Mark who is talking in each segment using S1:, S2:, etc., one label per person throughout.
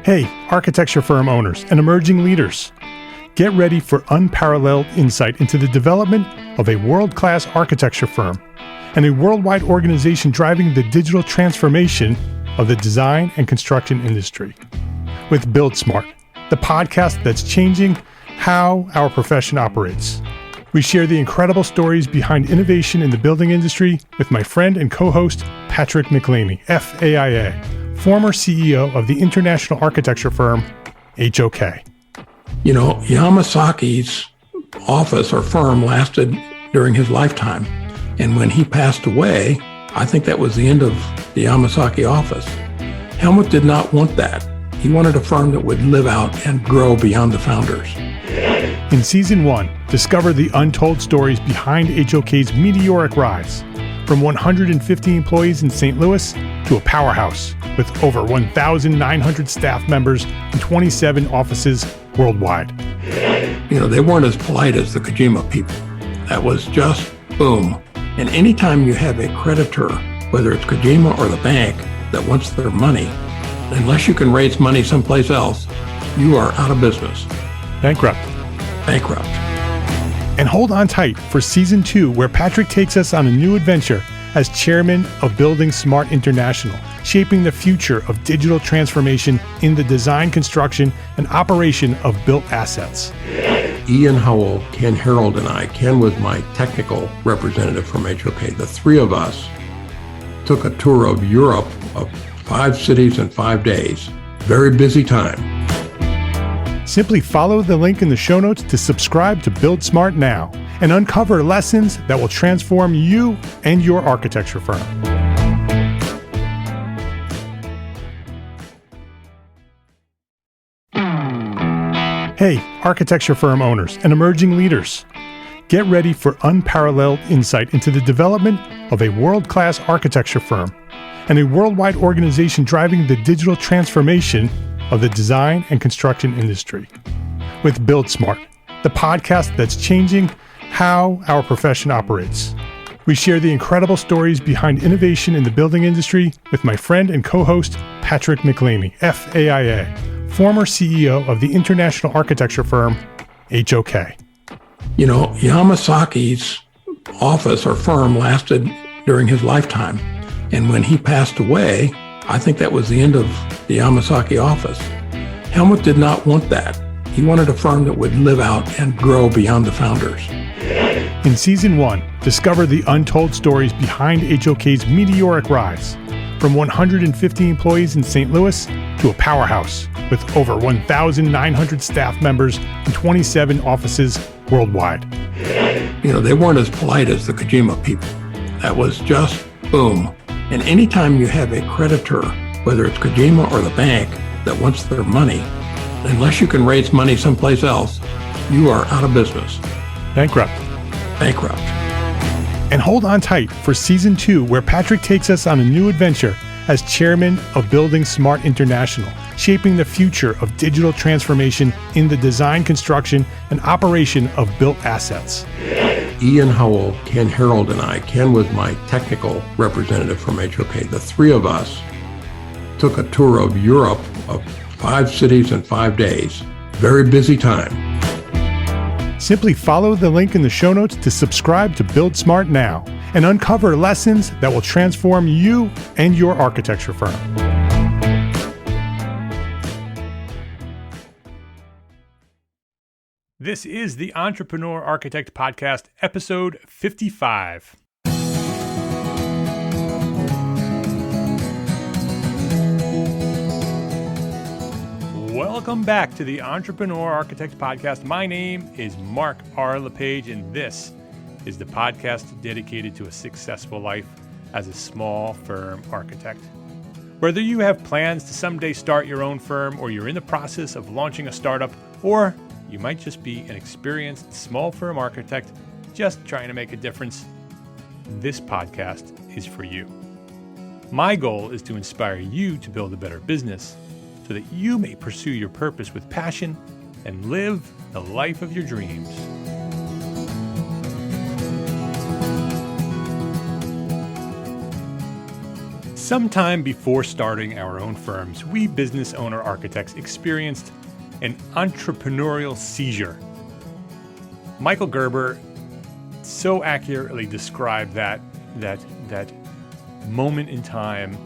S1: Hey, architecture firm owners and emerging leaders. Get ready for unparalleled insight into the development of a world-class architecture firm and a worldwide organization driving the digital transformation of the design and construction industry. With Build Smart, the podcast that's changing how our profession operates. We share the incredible stories behind innovation in the building industry with my friend and co-host, Patrick McLeamy, FAIA, former CEO of the international architecture firm, HOK.
S2: You know, Yamasaki's office or firm lasted during his lifetime. And when he passed away, I think that was the end of the Yamasaki office. Helmut did not want that. He wanted a firm that would live out and grow beyond the founders.
S1: In Season 1, discover the untold stories behind HOK's meteoric rise, from 150 employees in St. Louis to a powerhouse with over 1,900 staff members and 27 offices worldwide.
S2: You know, they weren't as polite as the Kojima people. That was just boom. And anytime you have a creditor, whether it's Kojima or the bank, that wants their money, unless you can raise money someplace else, you are out of business.
S1: Bankrupt. And hold on tight for Season 2, where Patrick takes us on a new adventure as chairman of Building Smart International, shaping the future of digital transformation in the design, construction, and operation of built assets.
S2: Ian Howell, Ken Harold, and I, Ken was my technical representative from HOK. The three of us took a tour of Europe of 5 cities in 5 days. Very busy time.
S1: Simply follow the link in the show notes to subscribe to Build Smart now and uncover lessons that will transform you and your architecture firm. Hey, architecture firm owners and emerging leaders. Get ready for unparalleled insight into the development of a world-class architecture firm and a worldwide organization driving the digital transformation of the design and construction industry. With Build Smart, the podcast that's changing how our profession operates. We share the incredible stories behind innovation in the building industry with my friend and co-host, Patrick McLeamy, FAIA, former CEO of the international architecture firm, HOK.
S2: You know, Yamasaki's office or firm lasted during his lifetime. And when he passed away, I think that was the end of the Yamasaki office. Helmut did not want that. He wanted a firm that would live out and grow beyond the founders.
S1: In Season 1, discover the untold stories behind HOK's meteoric rise, from 150 employees in St. Louis to a powerhouse with over 1,900 staff members and 27 offices worldwide.
S2: You know, they weren't as polite as the Kojima people. That was just boom. And anytime you have a creditor, whether it's Kojima or the bank, that wants their money, unless you can raise money someplace else, you are out of business.
S1: Bankrupt. And hold on tight for Season 2, where Patrick takes us on a new adventure as chairman of Building Smart International, shaping the future of digital transformation in the design, construction, and operation of built assets.
S2: Ian Howell, Ken Harold, and I, Ken was my technical representative from HOK. The three of us took a tour of Europe of 5 cities in 5 days. Very busy time.
S1: Simply follow the link in the show notes to subscribe to Build Smart now and uncover lessons that will transform you and your architecture firm. This is the Entrepreneur Architect Podcast, episode 55. Welcome back to the Entrepreneur Architect Podcast. My name is Mark R. LePage, and this is the podcast dedicated to a successful life as a small firm architect. Whether you have plans to someday start your own firm, or you're in the process of launching a startup, or you might just be an experienced small firm architect just trying to make a difference, this podcast is for you. My goal is to inspire you to build a better business so that you may pursue your purpose with passion and live the life of your dreams. Sometime before starting our own firms, we business owner architects experienced an entrepreneurial seizure. Michael Gerber so accurately described that moment in time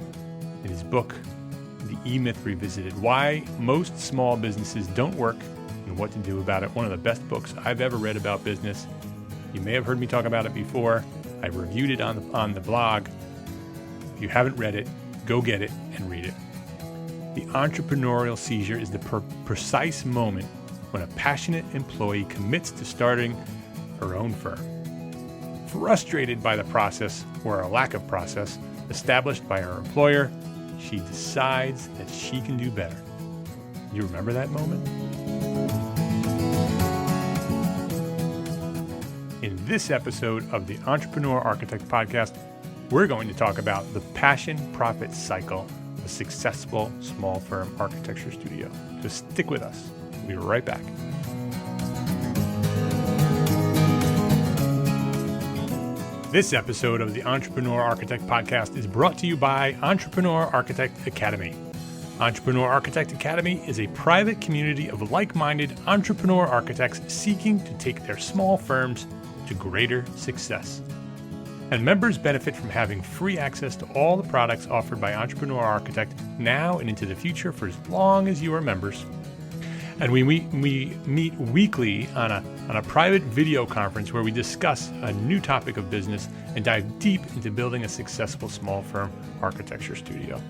S1: in his book, The E-Myth Revisited, Why Most Small Businesses Don't Work and What to Do About It. One of the best books I've ever read about business. You may have heard me talk about it before. I reviewed it on the blog. If you haven't read it, go get it and read it. The entrepreneurial seizure is the precise moment when a passionate employee commits to starting her own firm. Frustrated by the process, or a lack of process, established by her employer, she decides that she can do better. You remember that moment? In this episode of the Entrepreneur Architect Podcast, we're going to talk about the passion-profit cycle of a successful small firm architecture studio. So stick with us. We'll be right back. This episode of the Entrepreneur Architect Podcast is brought to you by Entrepreneur Architect Academy. Entrepreneur Architect Academy is a private community of like-minded entrepreneur architects seeking to take their small firms to greater success. And members benefit from having free access to all the products offered by Entrepreneur Architect now and into the future for as long as you are members. And we meet weekly on a private video conference where we discuss a new topic of business and dive deep into building a successful small firm architecture studio.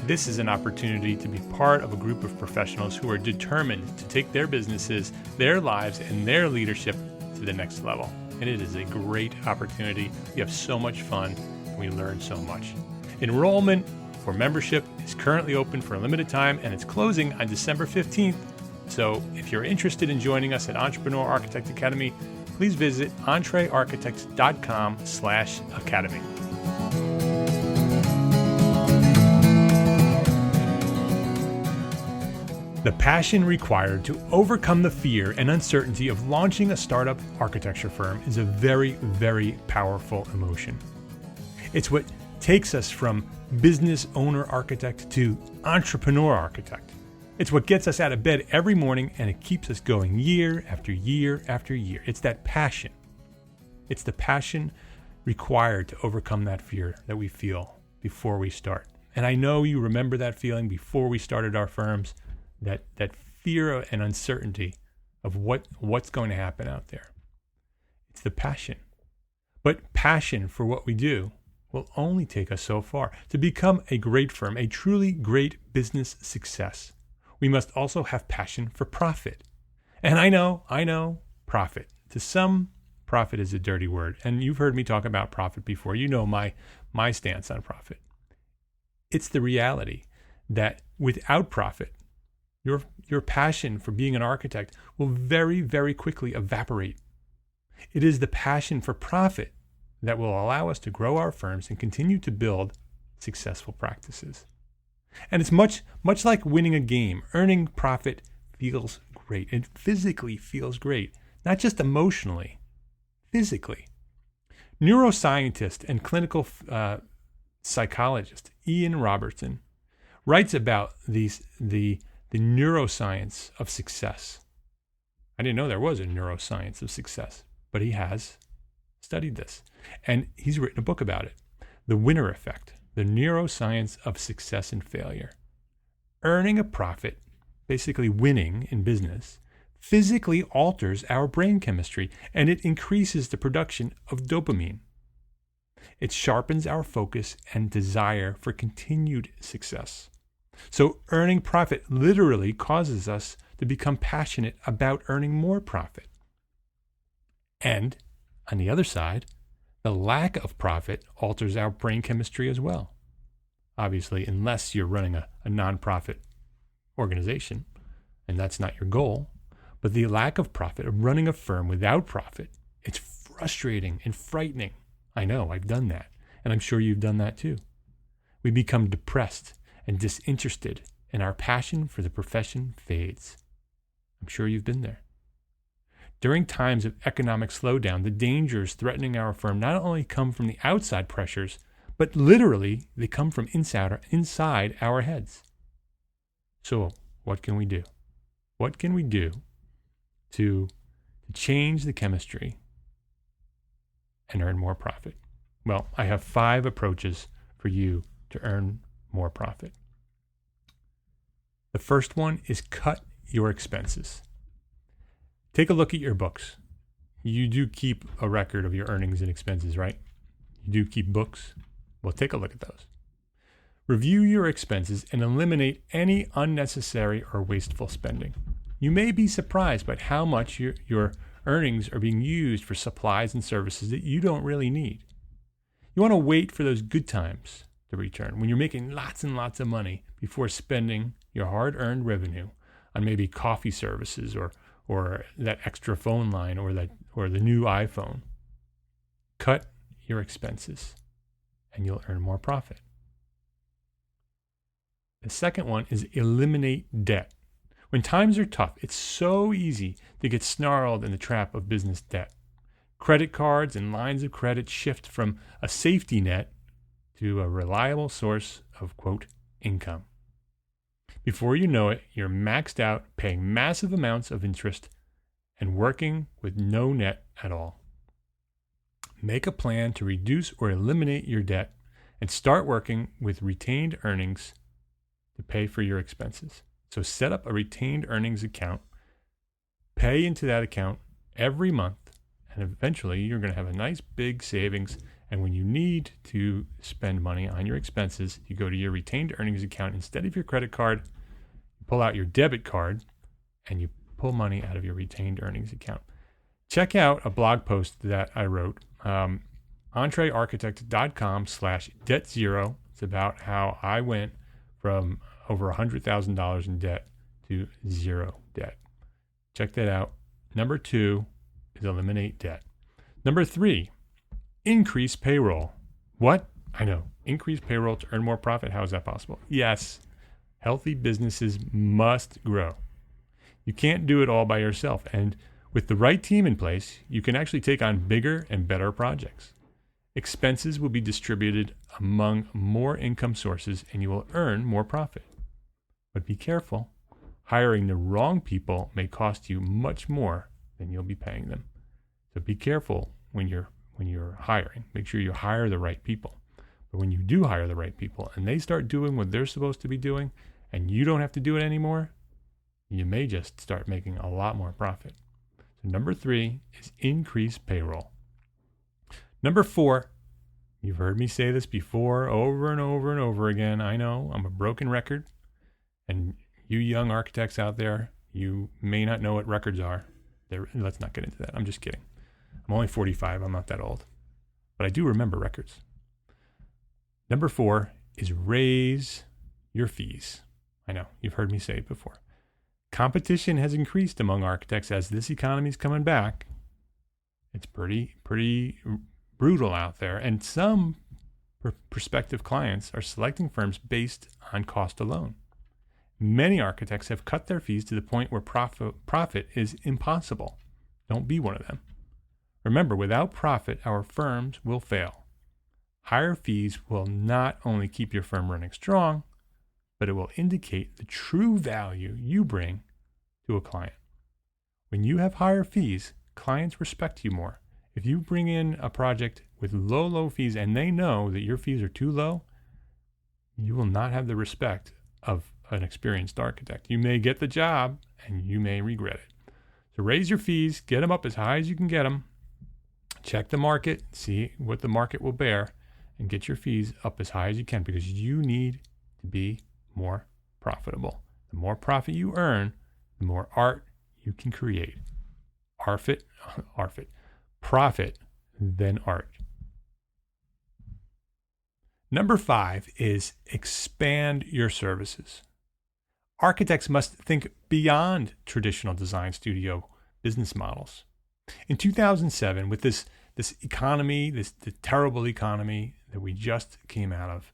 S1: This is an opportunity to be part of a group of professionals who are determined to take their businesses, their lives, and their leadership to the next level. And it is a great opportunity. We have so much fun, and we learn so much. Enrollment for membership is currently open for a limited time, and it's closing on December 15th. So if you're interested in joining us at Entrepreneur Architect Academy, please visit entrearchitect.com/academy. The passion required to overcome the fear and uncertainty of launching a startup architecture firm is a very, very powerful emotion. It's what takes us from business owner architect to entrepreneur architect. It's what gets us out of bed every morning, and it keeps us going year after year after year. It's that passion. It's the passion required to overcome that fear that we feel before we start. And I know you remember that feeling before we started our firms. That fear and uncertainty of what's going to happen out there. It's the passion. But passion for what we do will only take us so far. To become a great firm, a truly great business success, we must also have passion for profit. And I know, profit. To some, profit is a dirty word. And you've heard me talk about profit before. You know my stance on profit. It's the reality that without profit, your passion for being an architect will very, very quickly evaporate. It is the passion for profit that will allow us to grow our firms and continue to build successful practices. And it's much like winning a game. Earning profit feels great. It physically feels great, not just emotionally, physically. Neuroscientist and clinical psychologist Ian Robertson writes about the neuroscience of success. I didn't know there was a neuroscience of success, but he has studied this. And he's written a book about it, The Winner Effect, The Neuroscience of Success and Failure. Earning a profit, basically winning in business, physically alters our brain chemistry, and it increases the production of dopamine. It sharpens our focus and desire for continued success. So earning profit literally causes us to become passionate about earning more profit. And on the other side, the lack of profit alters our brain chemistry as well. Obviously, unless you're running a nonprofit organization, and that's not your goal. But the lack of profit, of running a firm without profit, it's frustrating and frightening. I know, I've done that. And I'm sure you've done that too. We become depressed and disinterested, and our passion for the profession fades. I'm sure you've been there. During times of economic slowdown, the dangers threatening our firm not only come from the outside pressures, but literally they come from inside our heads. So what can we do? What can we do to change the chemistry and earn more profit? Well, I have 5 approaches for you to earn more profit. The first one is cut your expenses. Take a look at your books. You do keep a record of your earnings and expenses, right? You do keep books. Well, take a look at those. Review your expenses and eliminate any unnecessary or wasteful spending. You may be surprised by how much your earnings are being used for supplies and services that you don't really need. You want to wait for those good times to return, when you're making lots and lots of money, before spending your hard-earned revenue on maybe coffee services or that extra phone line or the new iPhone. Cut your expenses and you'll earn more profit. The second one is eliminate debt. When times are tough, it's so easy to get snarled in the trap of business debt. Credit cards and lines of credit shift from a safety net to a reliable source of, quote, income. Before you know it, you're maxed out, paying massive amounts of interest and working with no net at all. Make a plan to reduce or eliminate your debt and start working with retained earnings to pay for your expenses. So set up a retained earnings account, pay into that account every month, and eventually you're going to have a nice big savings. And when you need to spend money on your expenses, you go to your retained earnings account. Instead of your credit card, you pull out your debit card and you pull money out of your retained earnings account. Check out a blog post that I wrote, entrearchitect.com/debt0. It's about how I went from over $100,000 in debt to zero debt. Check that out. Number 2 is eliminate debt. Number 3, increase payroll. What? I know. Increase payroll to earn more profit. How is that possible? Yes. Healthy businesses must grow. You can't do it all by yourself. And with the right team in place, you can actually take on bigger and better projects. Expenses will be distributed among more income sources and you will earn more profit. But be careful. Hiring the wrong people may cost you much more than you'll be paying them. So be careful when you're hiring. Make sure you hire the right people. But when you do hire the right people and they start doing what they're supposed to be doing and you don't have to do it anymore, you may just start making a lot more profit. So number 3 is increase payroll. Number 4, you've heard me say this before over and over and over again. I know I'm a broken record. And you young architects out there, you may not know what records are. Let's not get into that. I'm just kidding. I'm only 45. I'm not that old. But I do remember records. Number 4 is raise your fees. I know, you've heard me say it before. Competition has increased among architects as this economy is coming back. It's pretty brutal out there. And some prospective clients are selecting firms based on cost alone. Many architects have cut their fees to the point where profit is impossible. Don't be one of them. Remember, without profit, our firms will fail. Higher fees will not only keep your firm running strong, but it will indicate the true value you bring to a client. When you have higher fees, clients respect you more. If you bring in a project with low fees and they know that your fees are too low, you will not have the respect of an experienced architect. You may get the job and you may regret it. So raise your fees, get them up as high as you can get them. Check the market, see what the market will bear, and get your fees up as high as you can because you need to be more profitable. The more profit you earn, the more art you can create. Profit, then art. Number 5 is expand your services. Architects must think beyond traditional design studio business models. In 2007, with this economy, the terrible economy that we just came out of,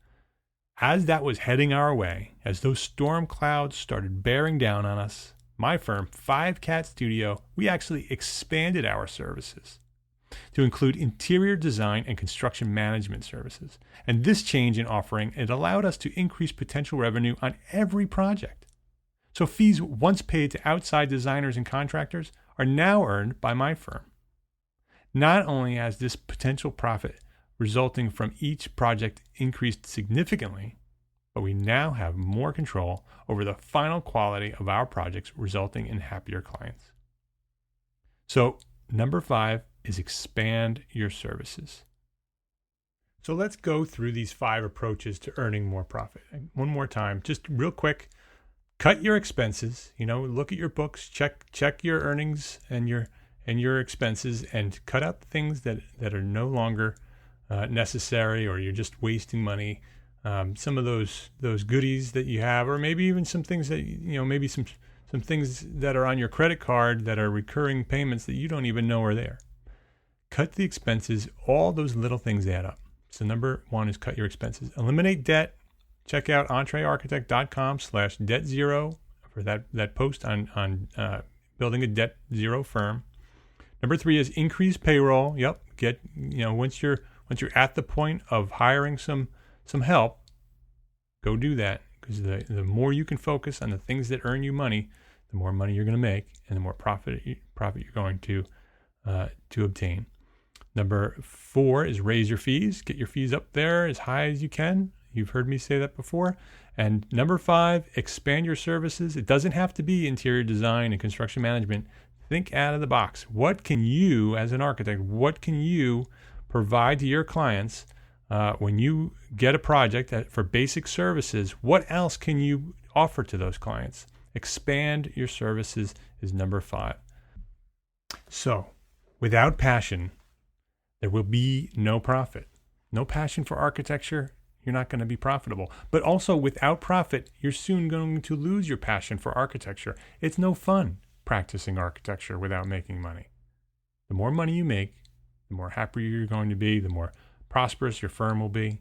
S1: as that was heading our way, as those storm clouds started bearing down on us, my firm, 5 Cat Studio, we actually expanded our services. to include interior design and construction management services. And this change in offering, it allowed us to increase potential revenue on every project. So fees once paid to outside designers and contractors are now earned by my firm. Not only has this potential profit resulting from each project increased significantly, but we now have more control over the final quality of our projects, resulting in happier clients. So, number 5 is expand your services. So let's go through these 5 approaches to earning more profit. And one more time, just real quick, cut your expenses. Look at your books, check your earnings and your expenses, and cut out the things that are no longer necessary, or you're just wasting money. Some of those goodies that you have, or maybe even some things that maybe some things that are on your credit card that are recurring payments that you don't even know are there. Cut the expenses. All those little things add up. So number 1 is cut your expenses. Eliminate debt. Check out entrearchitect.com/debt0 for that post on building a debt zero firm. Number 3 is increase payroll. Yep. Once you're at the point of hiring some help, go do that, because the more you can focus on the things that earn you money, the more money you're going to make, and the more profit you're going to obtain. Number 4 is raise your fees. Get your fees up there as high as you can. You've heard me say that before. And number 5, expand your services. It doesn't have to be interior design and construction management. Think out of the box. What can you, as an architect, provide to your clients when you get a project for basic services? What else can you offer to those clients? Expand your services is number 5. So, without passion, there will be no profit. No passion for architecture, you're not going to be profitable. But also, without profit, you're soon going to lose your passion for architecture. It's no fun practicing architecture without making money. The more money you make, the more happy you're going to be, the more prosperous your firm will be.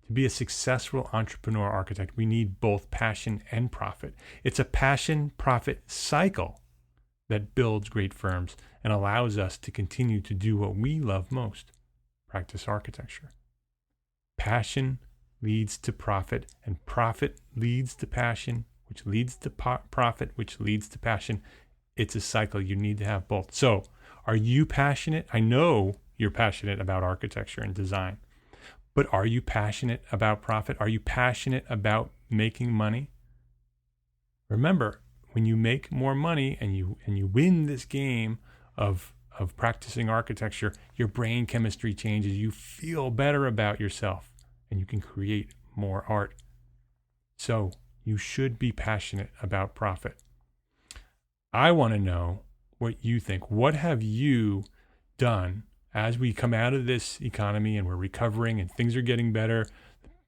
S1: To be a successful entrepreneur architect, we need both passion and profit. It's a passion-profit cycle that builds great firms and allows us to continue to do what we love most, practice architecture. Passion leads to profit, and profit leads to passion, which leads to profit, which leads to passion. It's a cycle. You need to have both. So, are you passionate? I know you're passionate about architecture and design, but are you passionate about profit? Are you passionate about making money? Remember, when you make more money and you win this game of practicing architecture, your brain chemistry changes. You feel better about yourself, and you can create more art. So you should be passionate about profit. I want to know what you think. What have you done as we come out of this economy and we're recovering and things are getting better?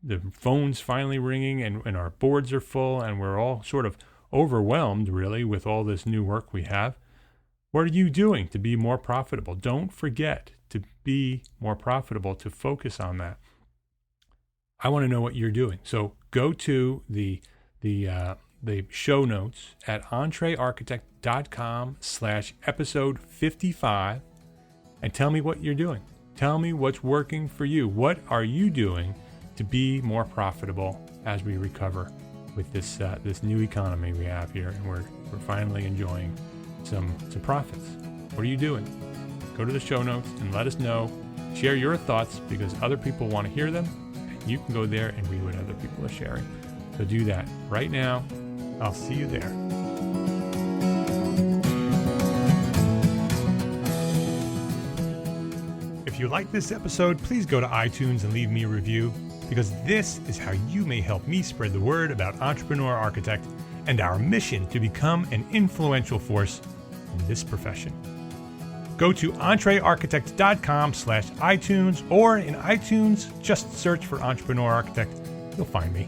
S1: The phone's finally ringing and our boards are full and we're all sort of overwhelmed, really, with all this new work we have. What are you doing to be more profitable? Don't forget to be more profitable, to focus on that. I want to know what you're doing. So go to the show notes at entrearchitect.com/episode 55 and tell me what you're doing. Tell me what's working for you. What are you doing to be more profitable as we recover with this new economy we have here, and we're finally enjoying some profits? What are you doing? Go to the show notes and let us know. Share your thoughts, because other people want to hear them. You can go there and read what other people are sharing. So do that right now. I'll see you there. If you like this episode, please go to iTunes and leave me a review, because this is how you may help me spread the word about Entrepreneur Architect and our mission to become an influential force in this profession. Go to entrearchitect.com/iTunes, or in iTunes, just search for Entrepreneur Architect. You'll find me.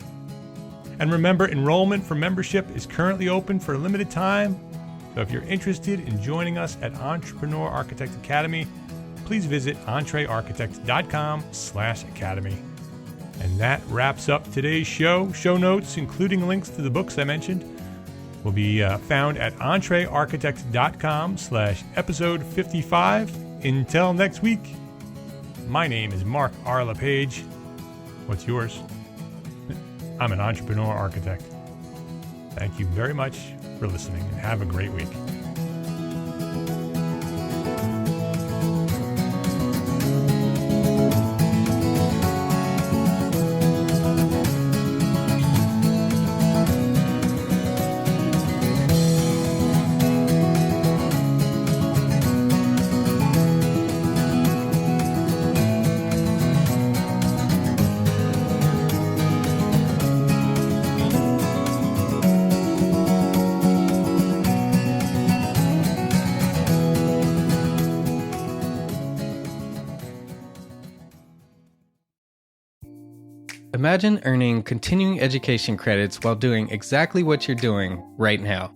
S1: And remember, enrollment for membership is currently open for a limited time. So if you're interested in joining us at Entrepreneur Architect Academy, please visit entrearchitect.com/academy. And that wraps up today's show. Show notes, including links to the books I mentioned, will be found at entrearchitect.com/episode 55. until next week, my name is Mark R. LePage. What's yours? I'm an entrepreneur architect. Thank you very much for listening and have a great week.
S3: Imagine earning continuing education credits while doing exactly what you're doing right now.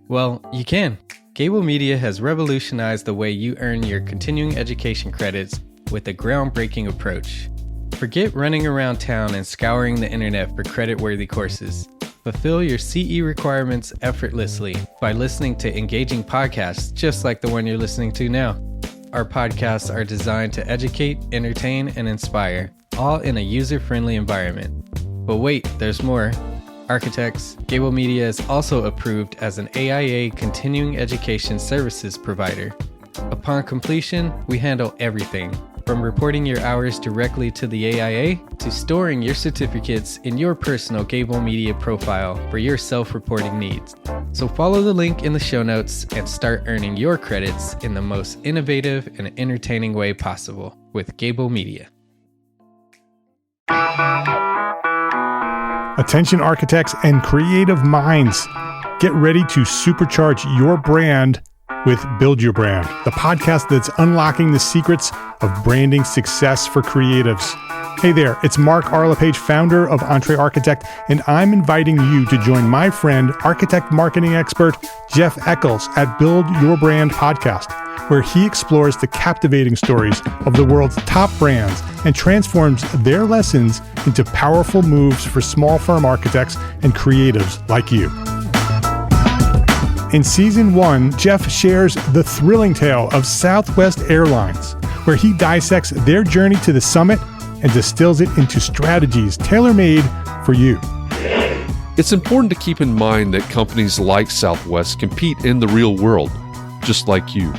S3: Well, you can. Gable Media has revolutionized the way you earn your continuing education credits with a groundbreaking approach. Forget running around town and scouring the internet for credit-worthy courses. Fulfill your CE requirements effortlessly by listening to engaging podcasts just like the one you're listening to now. Our podcasts are designed to educate, entertain, and inspire, all in a user-friendly environment. But wait, there's more. Architects, Gable Media is also approved as an AIA continuing education services provider. Upon completion, we handle everything, from reporting your hours directly to the AIA to storing your certificates in your personal Gable Media profile for your self-reporting needs. So follow the link in the show notes and start earning your credits in the most innovative and entertaining way possible with Gable Media.
S1: Attention architects and creative minds, get ready to supercharge your brand with Build Your Brand, the podcast that's unlocking the secrets of branding success for creatives. Hey there, it's Mark R. LePage, founder of Entre Architect, and I'm inviting you to join my friend, architect marketing expert Jeff Eccles at Build Your Brand podcast, where he explores the captivating stories of the world's top brands and transforms their lessons into powerful moves for small firm architects and creatives like you. In Season 1, Jeff shares the thrilling tale of Southwest Airlines, where he dissects their journey to the summit and distills it into strategies tailor-made for you.
S4: It's important to keep in mind that companies like Southwest compete in the real world, just like you,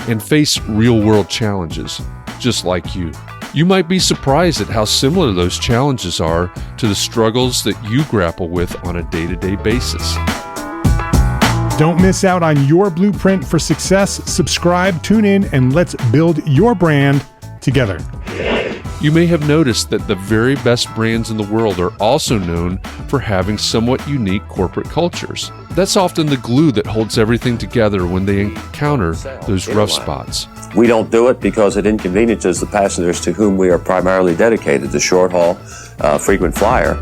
S4: and face real-world challenges, just like you. You might be surprised at how similar those challenges are to the struggles that you grapple with on a day-to-day basis.
S1: Don't miss out on your blueprint for success. Subscribe, tune in, and let's build your brand together.
S4: You may have noticed that the very best brands in the world are also known for having somewhat unique corporate cultures. That's often the glue that holds everything together when they encounter those rough spots.
S5: We don't do it because it inconveniences the passengers to whom we are primarily dedicated, the short haul, frequent flyer.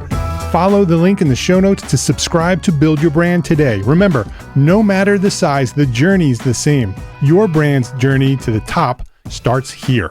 S1: Follow the link in the show notes to subscribe to Build Your Brand today. Remember, no matter the size, the journey's the same. Your brand's journey to the top starts here.